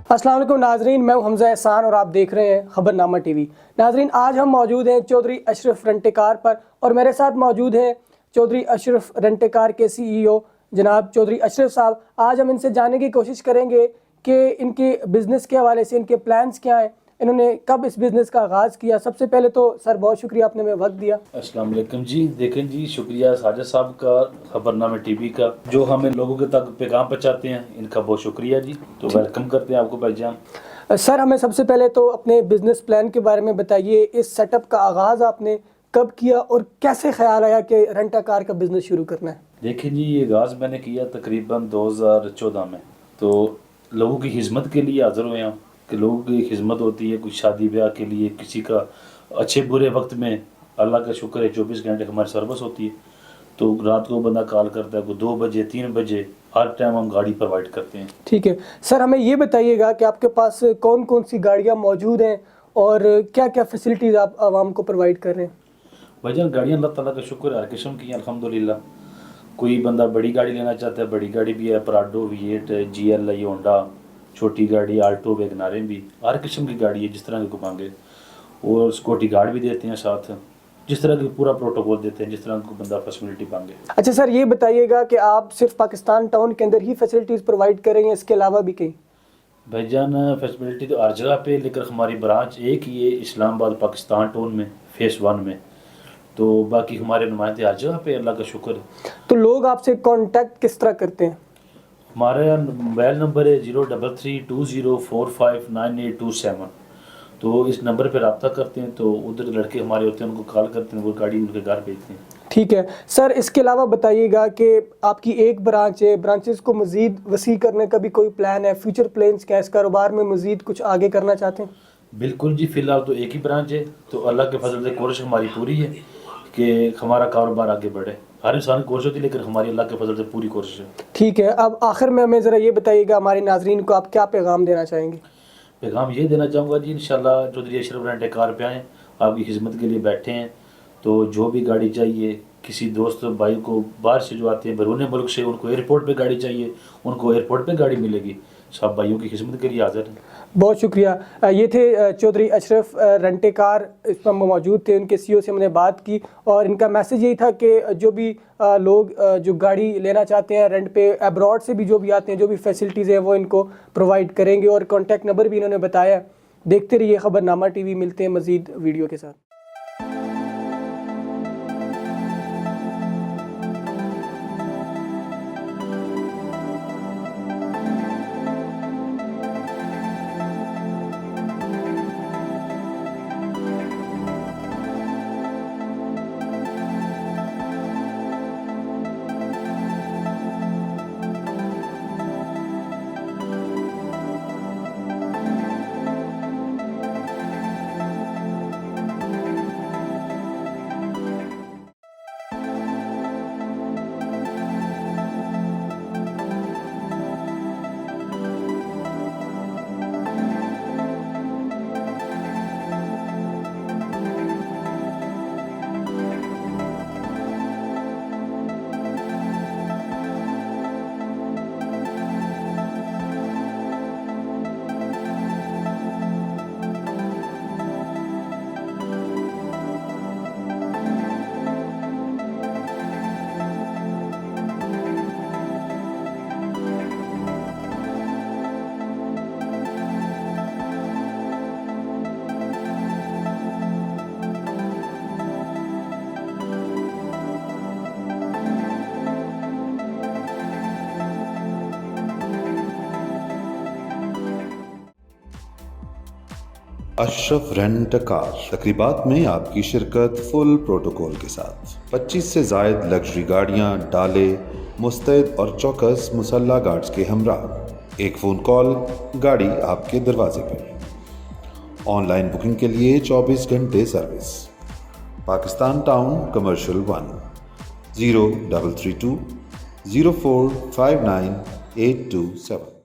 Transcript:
अस्सलाम वालेकुम नाजरीन, मैं हूं हमजा एहसान और आप देख रहे हैं खबरनामा टीवी। नाजरीन, आज हम मौजूद हैं चौधरी अशरफ रेंटेकार पर और मेरे साथ मौजूद हैं चौधरी अशरफ रेंटेकार के सीईओ जनाब चौधरी अशरफ साहब। आज हम इनसे जानने की कोशिश करेंगे कि इनके बिज़नेस के हवाले से इनके प्लान्स क्या हैं, इन्होंने कब इस बिज़नेस का आगाज़ किया। सबसे पहले तो सर बहुत शुक्रिया आपने हमें वक्त दिया। अस्सलाम वालेकुम जी। देखें जी, शुक्रिया साजिद साहब का, खबरनामा टीवी का, जो हमें लोगों के तक पैगाम पहुँचाते हैं, इनका बहुत शुक्रिया जी। तो वेलकम करते हैं आपको भाईजान। सर, हमें सबसे पहले तो अपने बिज़नेस प्लान के बारे में बताइए। इस सेटअप का आगाज़ आपने कब किया और कैसे ख्याल आया कि रेंटा कार का बिज़नेस शुरू करना है? देखें जी, ये आगाज़ मैंने किया तकरीबन 2014 में। तो लोगों की खिदमत के लिए हाज़िर हुए हैं कि लोगों की खिदमत होती है, कुछ शादी ब्याह के लिए, किसी का अच्छे बुरे वक्त में, अल्लाह का शुक्र है 24 घंटे हमारी सर्विस होती है। तो रात को बंदा कॉल करता है, कोई 2 बजे 3 बजे, हर टाइम हम गाड़ी प्रोवाइड करते हैं। ठीक है सर, हमें ये बताइएगा कि आपके पास कौन कौन सी गाड़ियाँ मौजूद हैं और क्या क्या फैसिलिटीज़ आप आवाम को प्रोवाइड कर रहे हैं? भाईजान, गाड़ियाँ अल्लाह ताला का शुक्र है हर किस्म की हैं अल्हम्दुलिल्लाह। कोई बंदा बड़ी गाड़ी लेना चाहता है, बड़ी गाड़ी भी है, पराडो, V8, GL है, होंडा, छोटी गाड़ी आल्टो, वैगनारें भी, हर किस्म की गाड़ी है जिस तरह की मांगे। और सिक्योरिटी गार्ड भी देते हैं साथ, जिस तरह की पूरा प्रोटोकॉल देते हैं, जिस तरह को बंदा फैसिलिटी मांगे। अच्छा सर, ये बताइएगा कि आप सिर्फ पाकिस्तान टाउन के अंदर ही फैसिलिटीज़ प्रोवाइड कर रहे हैं, इसके अलावा भी कहीं? भाईजान, फैसिलिटी तो हर जगह पे, लेकिन हमारी ब्रांच एक ही है इस्लामाबाद पाकिस्तान टाउन में, फेस 1 में। तो बाकी हमारे नुमाइंदे हर जगह पे, अल्लाह का शुक्र है। तो लोग आपसे कांटेक्ट किस तरह करते हैं? हमारा मोबाइल नंबर है 033204592827। तो इस नंबर पर रब्ता करते हैं, तो उधर लड़के हमारे होते हैं, उनको कॉल करते हैं, वो गाड़ी उनके घर भेजते हैं। ठीक है सर, इसके अलावा बताइएगा कि आपकी एक ब्रांच है, ब्रांचेस को मज़ीद वसी करने का भी कोई प्लान है? फ्यूचर प्लान्स क्या है? इस कारोबार में मज़ीद कुछ आगे करना चाहते हैं? बिल्कुल जी, फ़िलहाल तो एक ही ब्रांच है। तो अल्लाह के फजल से कोशिश हमारी पूरी है कि हमारा कारोबार आगे बढ़े। हर इंसान की कोशिश होती है, लेकिन हमारी अल्लाह के फजल से पूरी कोशिश है। ठीक है, अब आखिर में हमें ज़रा ये बताइएगा, हमारे नाजरीन को आप क्या पैगाम देना चाहेंगे? पैगाम ये देना चाहूँगा जी, इंशाल्लाह चौधरी अशरफ रेंटेकार पे आएँ, आपकी खिदमत के लिए बैठे हैं। तो जो भी गाड़ी चाहिए, किसी दोस्त भाई को बाहर से जो आते हैं बैरून मुल्क से, उनको एयरपोर्ट पे गाड़ी चाहिए, उनको एयरपोर्ट पे गाड़ी मिलेगी। सब भाइयों की खिदमत के लिए हाजिर हैं। बहुत शुक्रिया। ये थे चौधरी अशरफ रेंटेकार, इस पर मौजूद थे। उनके सीईओ से हमने बात की और इनका मैसेज यही था कि जो भी लोग जो गाड़ी लेना चाहते हैं रेंट पे, अब्रॉड से भी जो भी आते हैं, जो भी फैसिलिटीज़ हैं वो इनको प्रोवाइड करेंगे और कॉन्टैक्ट नंबर भी इन्होंने बताया। देखते रहिए खबरनामा टीवी, मिलते हैं मज़ीद वीडियो के साथ। अशरफ रेंट कार तकरीबात में आपकी शिरकत फुल प्रोटोकॉल के साथ। 25 से जायद लग्जरी गाड़ियां, डाले मुस्तैद और चौकस मुसल्ला गार्ड्स के हमरा। एक फ़ोन कॉल, गाड़ी आपके दरवाजे पर। ऑनलाइन बुकिंग के लिए 24 घंटे सर्विस। Pakistan town, commercial 1, 0332 0459 827।